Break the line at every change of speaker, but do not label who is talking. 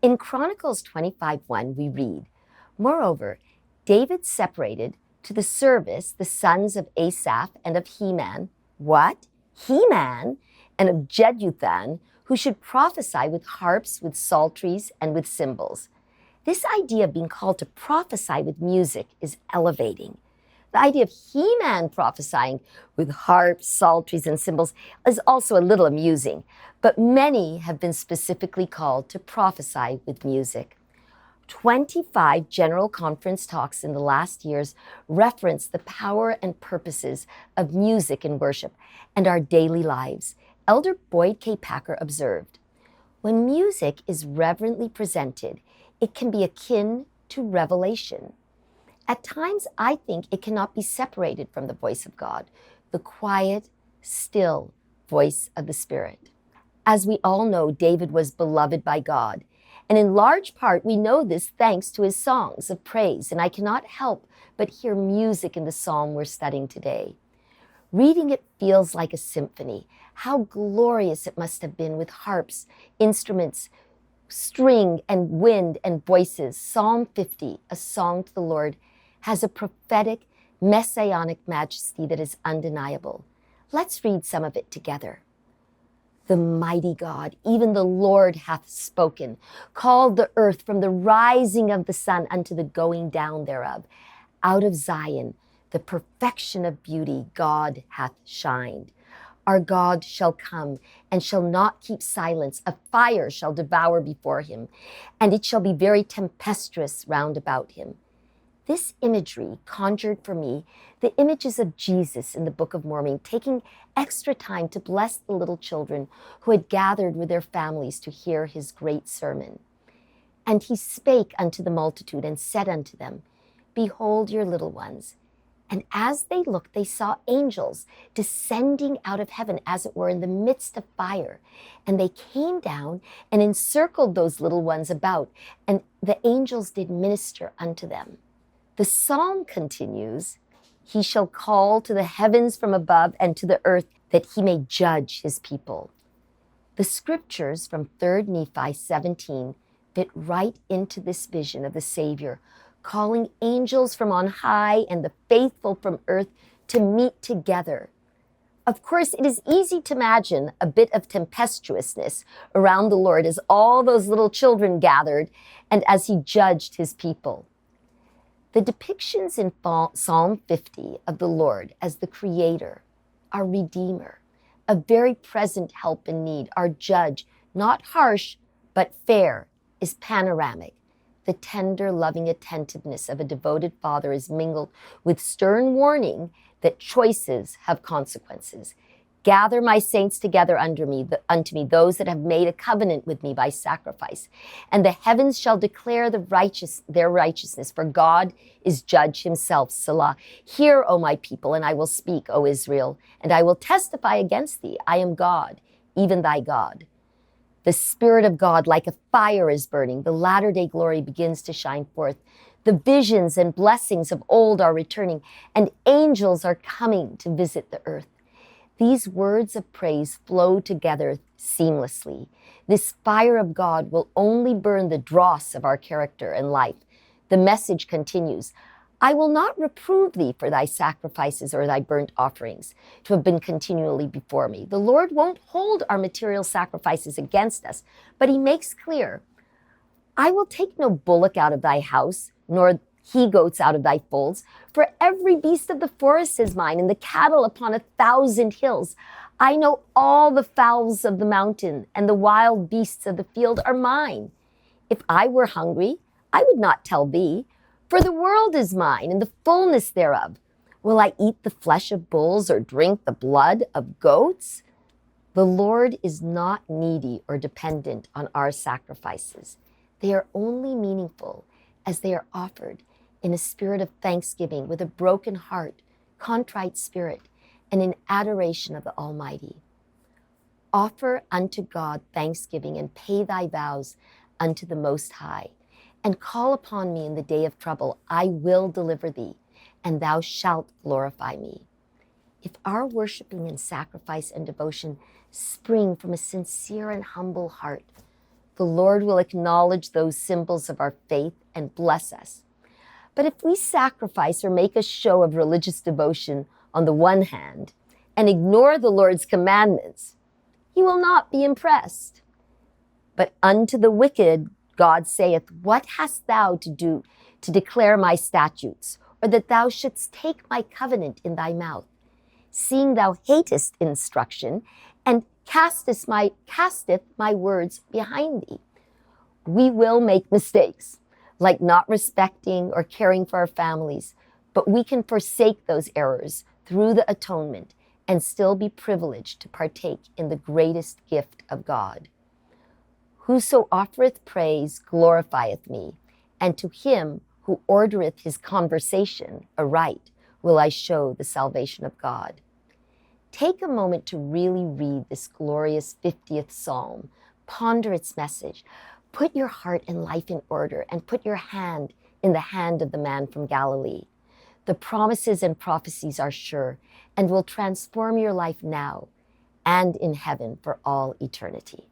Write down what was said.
In Chronicles 25:1, we read, "Moreover, David separated to the service the sons of Asaph and of Heman," what? Heman, "and of Jeduthun, who should prophesy with harps, with psalteries, and with cymbals." This idea of being called to prophesy with music is elevating. The idea of He-Man prophesying with harps, psalteries, and cymbals is also a little amusing, but many have been specifically called to prophesy with music. 25 General Conference talks in the last years reference the power and purposes of music in worship and our daily lives. Elder Boyd K. Packer observed, "When music is reverently presented, it can be akin to revelation. At times, I think it cannot be separated from the voice of God, the quiet, still voice of the Spirit." As we all know, David was beloved by God. And in large part, we know this thanks to his songs of praise. And I cannot help but hear music in the psalm we're studying today. Reading it feels like a symphony. How glorious it must have been with harps, instruments, string and wind and voices. Psalm 50, a song to the Lord, has a prophetic, messianic majesty that is undeniable. Let's read some of it together. "The mighty God, even the Lord hath spoken, called the earth from the rising of the sun unto the going down thereof. Out of Zion, the perfection of beauty, God hath shined. Our God shall come and shall not keep silence. A fire shall devour before him, and it shall be very tempestuous round about him." This imagery conjured for me the images of Jesus in the Book of Mormon, taking extra time to bless the little children who had gathered with their families to hear his great sermon. "And he spake unto the multitude and said unto them, Behold your little ones. And as they looked, they saw angels descending out of heaven, as it were, in the midst of fire. And they came down and encircled those little ones about, and the angels did minister unto them." The psalm continues, "He shall call to the heavens from above and to the earth, that he may judge his people." The scriptures from 3 Nephi 17 fit right into this vision of the Savior, calling angels from on high and the faithful from earth to meet together. Of course, it is easy to imagine a bit of tempestuousness around the Lord as all those little children gathered and as he judged his people. The depictions in Psalm 50 of the Lord as the Creator, our Redeemer, a very present help in need, our Judge, not harsh, but fair, is panoramic. The tender, loving attentiveness of a devoted father is mingled with stern warning that choices have consequences. "Gather my saints together unto me, those that have made a covenant with me by sacrifice. And the heavens shall declare their righteousness, for God is judge himself, Selah. Hear, O my people, and I will speak, O Israel, and I will testify against thee. I am God, even thy God." The Spirit of God, like a fire, is burning. The latter-day glory begins to shine forth. The visions and blessings of old are returning, and angels are coming to visit the earth. These words of praise flow together seamlessly. This fire of God will only burn the dross of our character and life. The message continues, "I will not reprove thee for thy sacrifices or thy burnt offerings to have been continually before me." The Lord won't hold our material sacrifices against us, but he makes clear, "I will take no bullock out of thy house, nor he-goats out of thy folds. For every beast of the forest is mine, and the cattle upon 1,000 hills. I know all the fowls of the mountain, and the wild beasts of the field are mine. If I were hungry, I would not tell thee, for the world is mine, and the fullness thereof. Will I eat the flesh of bulls, or drink the blood of goats?" The Lord is not needy or dependent on our sacrifices. They are only meaningful as they are offered in a spirit of thanksgiving, with a broken heart, contrite spirit, and in adoration of the Almighty. Offer unto God thanksgiving, and pay thy vows unto the Most High, and call upon me in the day of trouble. I will deliver thee, and thou shalt glorify me. If our worshiping and sacrifice and devotion spring from a sincere and humble heart, the Lord will acknowledge those symbols of our faith and bless us. But if we sacrifice or make a show of religious devotion on the one hand and ignore the Lord's commandments, he will not be impressed. But unto the wicked God saith, what hast thou to do to declare my statutes, or that thou shouldst take my covenant in thy mouth, seeing thou hatest instruction, and casteth my words behind thee? We will make mistakes, like not respecting or caring for our families, but we can forsake those errors through the atonement and still be privileged to partake in the greatest gift of God. Whoso offereth praise glorifieth me, and to him who ordereth his conversation aright will I show the salvation of God. Take a moment to really read this glorious 50th Psalm. Ponder its message. Put your heart and life in order and put your hand in the hand of the man from Galilee. The promises and prophecies are sure and will transform your life now and in heaven for all eternity.